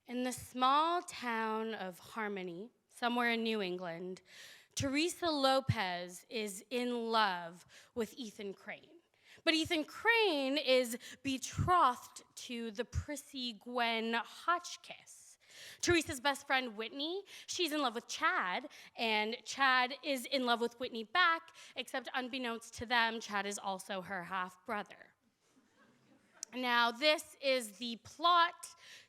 In the small town of Harmony, somewhere in New England, Teresa Lopez is in love with Ethan Crane. But Ethan Crane is betrothed to the prissy Gwen Hotchkiss. Teresa's best friend, Whitney, she's in love with Chad, and Chad is in love with Whitney back, except unbeknownst to them, Chad is also her half-brother. Now, this is the plot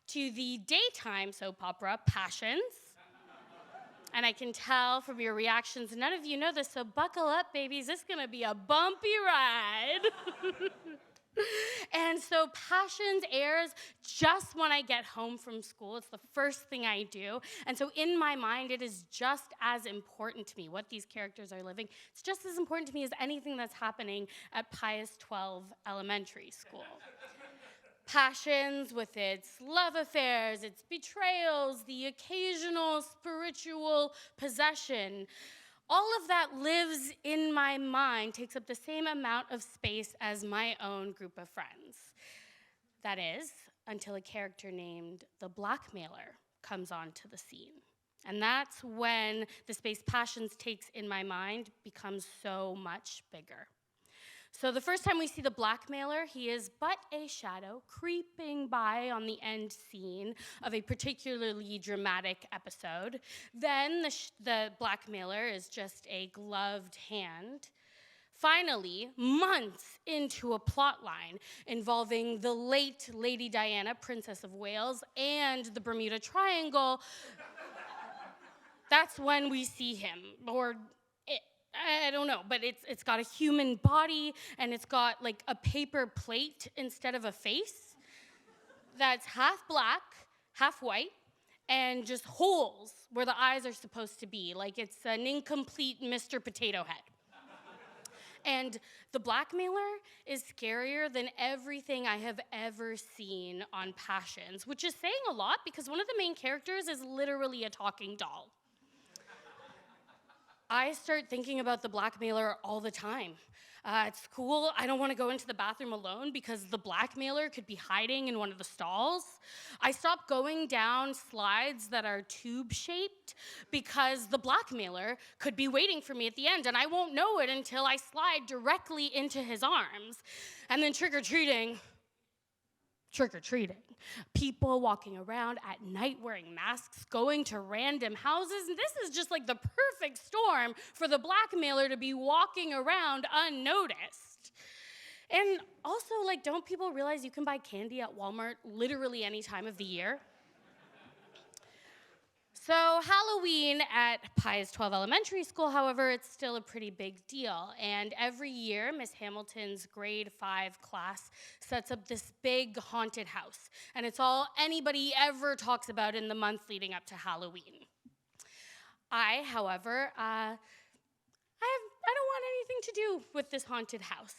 to the daytime soap opera, Passions. And I can tell from your reactions, none of you know this, so buckle up, babies. It's gonna be a bumpy ride. And so Passions airs just when I get home from school. It's the first thing I do. And so in my mind, it is just as important to me what these characters are living. It's just as important to me as anything that's happening at Pius 12 Elementary School. Passions, with its love affairs, its betrayals, the occasional spiritual possession, all of that lives in my mind, takes up the same amount of space as my own group of friends. That is, until a character named the Blackmailer comes onto the scene. And that's when the space Passions takes in my mind becomes so much bigger. So the first time we see the Blackmailer, he is but a shadow creeping by on the end scene of a particularly dramatic episode. Then the Blackmailer is just a gloved hand. Finally, months into a plot line involving the late Lady Diana, Princess of Wales, and the Bermuda Triangle, that's when we see him, or I don't know, but it's got a human body, and it's got like a paper plate instead of a face that's half black, half white, and just holes where the eyes are supposed to be, like it's an incomplete Mr. Potato Head. And the Blackmailer is scarier than everything I have ever seen on Passions, which is saying a lot because one of the main characters is literally a talking doll. I start thinking about the Blackmailer all the time. At school, I don't want to go into the bathroom alone because the Blackmailer could be hiding in one of the stalls. I stop going down slides that are tube-shaped because the Blackmailer could be waiting for me at the end, and I won't know it until I slide directly into his arms. And then trick-or-treating. People walking around at night wearing masks, going to random houses, and this is just like the perfect storm for the Blackmailer to be walking around unnoticed. And also, like, don't people realize you can buy candy at Walmart literally any time of the year? So Halloween at Pius 12 Elementary School, however, it's still a pretty big deal. And every year, Miss Hamilton's grade 5 class sets up this big haunted house. And it's all anybody ever talks about in the month leading up to Halloween. I, however, I don't want anything to do with this haunted house.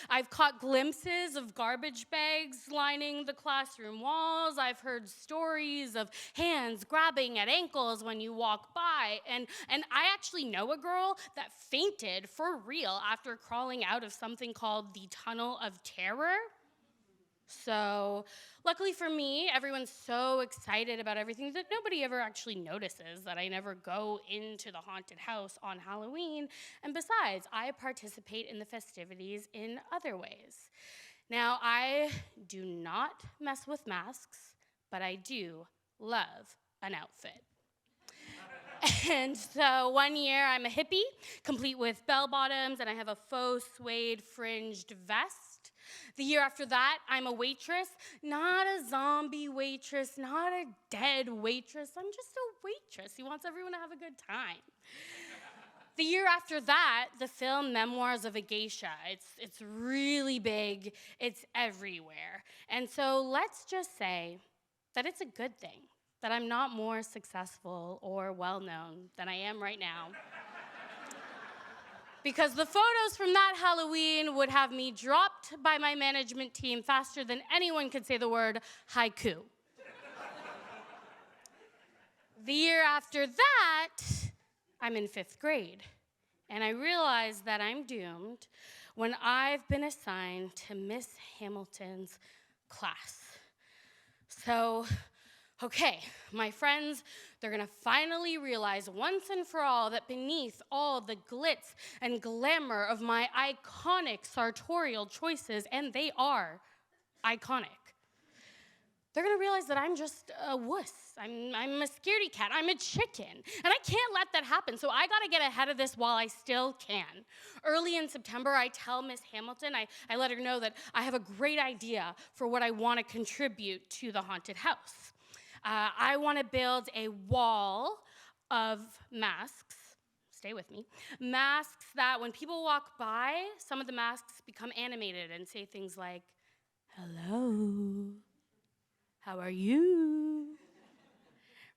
I've caught glimpses of garbage bags lining the classroom walls. I've heard stories of hands grabbing at ankles when you walk by. And I actually know a girl that fainted for real after crawling out of something called the Tunnel of Terror. So luckily for me, everyone's so excited about everything that nobody ever actually notices that I never go into the haunted house on Halloween. And besides, I participate in the festivities in other ways. Now, I do not mess with masks, but I do love an outfit. And so one year I'm a hippie, complete with bell bottoms, and I have a faux suede fringed vest. The year after that, I'm a waitress, not a zombie waitress, not a dead waitress. I'm just a waitress who wants everyone to have a good time. The year after that, the film Memoirs of a Geisha. It's really big. It's everywhere. And so let's just say that it's a good thing that I'm not more successful or well-known than I am right now. Because the photos from that Halloween would have me dropped by my management team faster than anyone could say the word haiku. The year after that, I'm in 5th grade, and I realize that I'm doomed when I've been assigned to Miss Hamilton's class. So Okay, my friends, they're gonna finally realize once and for all that beneath all the glitz and glamour of my iconic sartorial choices, and they are iconic, they're gonna realize that I'm just a wuss. I'm a scaredy cat. I'm a chicken. And I can't let that happen. So I gotta get ahead of this while I still can. Early in September, I tell Miss Hamilton, I let her know that I have a great idea for what I wanna contribute to the haunted house. I wanna build a wall of masks. Stay with me. Masks that when people walk by, some of the masks become animated and say things like, hello. How are you?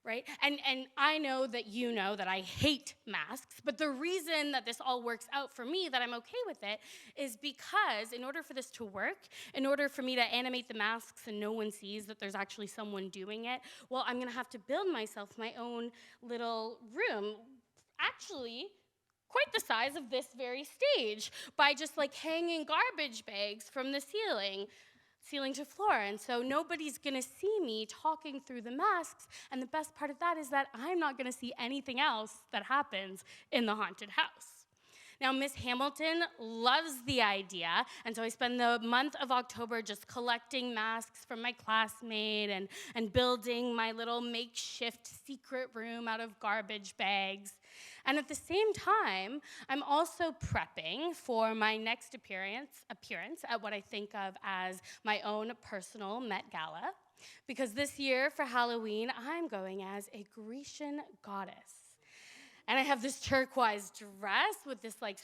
Right? And I know that I hate masks, but the reason that this all works out for me, that I'm okay with it, is because in order for this to work, in order for me to animate the masks and no one sees that there's actually someone doing it, well, I'm gonna have to build myself my own little room, actually quite the size of this very stage, by just like hanging garbage bags from the ceiling to floor. And so nobody's gonna see me talking through the masks. And the best part of that is that I'm not gonna see anything else that happens in the haunted house. Now, Miss Hamilton loves the idea, and so I spend the month of October just collecting masks from my classmate and building my little makeshift secret room out of garbage bags. And at the same time, I'm also prepping for my next appearance at what I think of as my own personal Met Gala, because this year for Halloween, I'm going as a Grecian goddess. And I have this turquoise dress with this like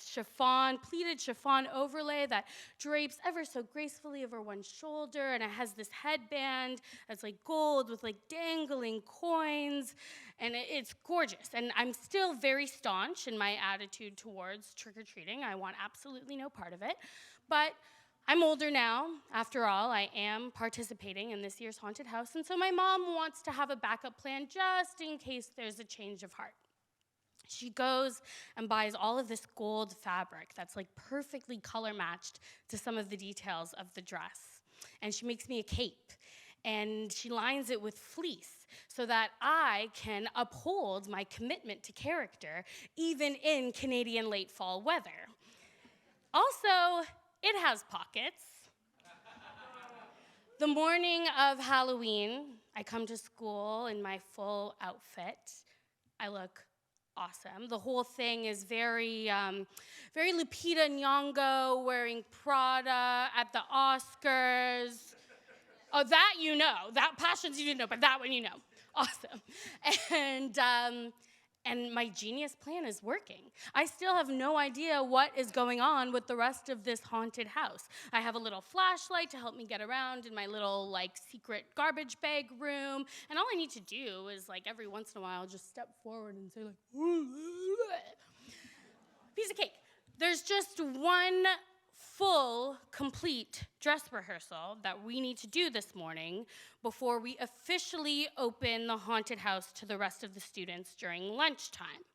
pleated chiffon overlay that drapes ever so gracefully over one shoulder, and it has this headband that's like gold with like dangling coins, and it's gorgeous. And I'm still very staunch in my attitude towards trick-or-treating. I want absolutely no part of it. But I'm older now. After all, I am participating in this year's haunted house, and so my mom wants to have a backup plan just in case there's a change of heart. She goes and buys all of this gold fabric that's like perfectly color matched to some of the details of the dress. And she makes me a cape, and she lines it with fleece so that I can uphold my commitment to character even in Canadian late fall weather. Also, it has pockets. The morning of Halloween, I come to school in my full outfit. I look awesome. The whole thing is very Lupita Nyong'o wearing Prada at the Oscars. Oh, that you know. That Passions you didn't know, but that one you know. Awesome. And my genius plan is working. I still have no idea what is going on with the rest of this haunted house. I have a little flashlight to help me get around in my little like secret garbage bag room, and all I need to do is like every once in a while just step forward and say like, piece of cake. There's just one full, complete dress rehearsal that we need to do this morning before we officially open the haunted house to the rest of the students during lunchtime.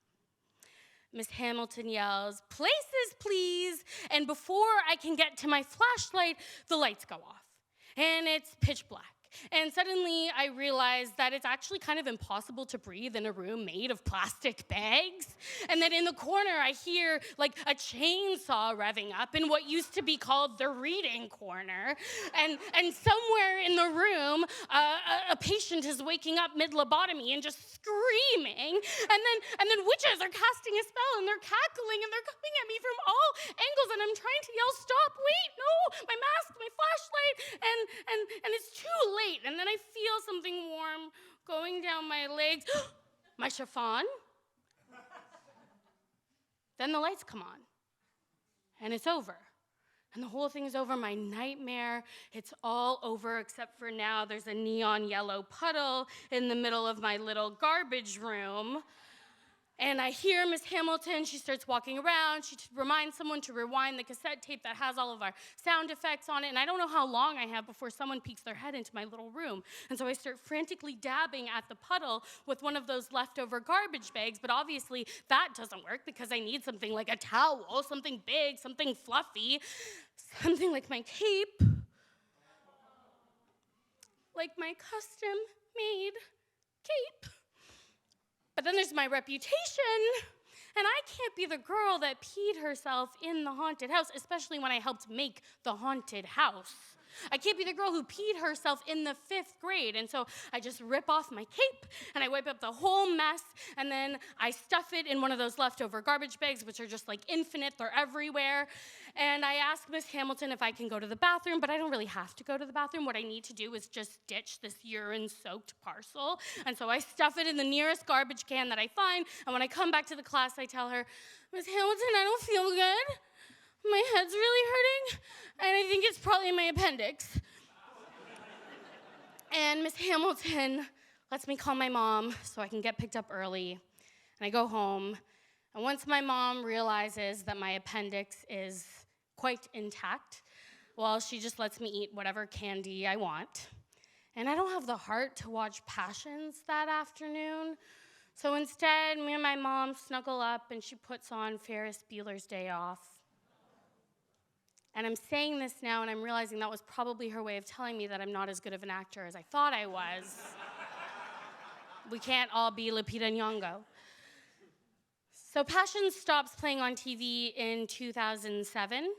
Miss Hamilton yells, "Places, please!" And before I can get to my flashlight, the lights go off, and it's pitch black. And suddenly I realize that it's actually kind of impossible to breathe in a room made of plastic bags. And then in the corner I hear like a chainsaw revving up in what used to be called the reading corner. And somewhere in the room, a patient is waking up mid-lobotomy and just screaming. And then witches are casting a spell, and they're cackling, and they're coming at me from all angles, and I'm trying to yell, "Stop, wait, no, my mask, my flashlight," and it's too late. And then I feel something warm going down my legs. My chiffon. Then the lights come on, and it's over. And the whole thing is over. My nightmare, it's all over, except for now there's a neon yellow puddle in the middle of my little garbage room. And I hear Miss Hamilton, she starts walking around, she reminds someone to rewind the cassette tape that has all of our sound effects on it, and I don't know how long I have before someone peeks their head into my little room. And so I start frantically dabbing at the puddle with one of those leftover garbage bags, but obviously that doesn't work because I need something like a towel, something big, something fluffy, something like my cape. like my custom-made cape. But then there's my reputation, and I can't be the girl that peed herself in the haunted house, especially when I helped make the haunted house. I can't be the girl who peed herself in the 5th grade. And so I just rip off my cape and I wipe up the whole mess, and then I stuff it in one of those leftover garbage bags, which are just like infinite, they're everywhere. And I ask Miss Hamilton if I can go to the bathroom, but I don't really have to go to the bathroom. What I need to do is just ditch this urine-soaked parcel. And so I stuff it in the nearest garbage can that I find, and when I come back to the class, I tell her, Miss Hamilton, I don't feel good. My head's really hurting, and I think it's probably my appendix. And Miss Hamilton lets me call my mom so I can get picked up early. And I go home, and once my mom realizes that my appendix is quite intact, well, she just lets me eat whatever candy I want. And I don't have the heart to watch Passions that afternoon, so instead, me and my mom snuggle up, and she puts on Ferris Bueller's Day Off. And I'm saying this now, and I'm realizing that was probably her way of telling me that I'm not as good of an actor as I thought I was. We can't all be Lupita Nyong'o. So Passion stops playing on TV in 2007,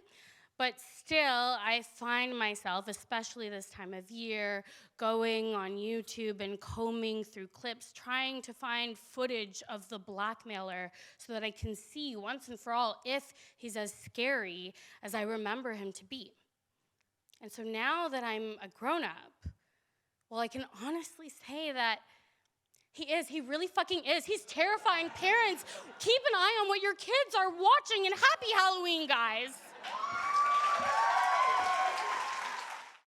but still I find myself, especially this time of year, going on YouTube and combing through clips, trying to find footage of the blackmailer so that I can see once and for all if he's as scary as I remember him to be. And so now that I'm a grown-up, well, I can honestly say that he really fucking is. He's terrifying. Parents, keep an eye on what your kids are watching, and happy Halloween, guys.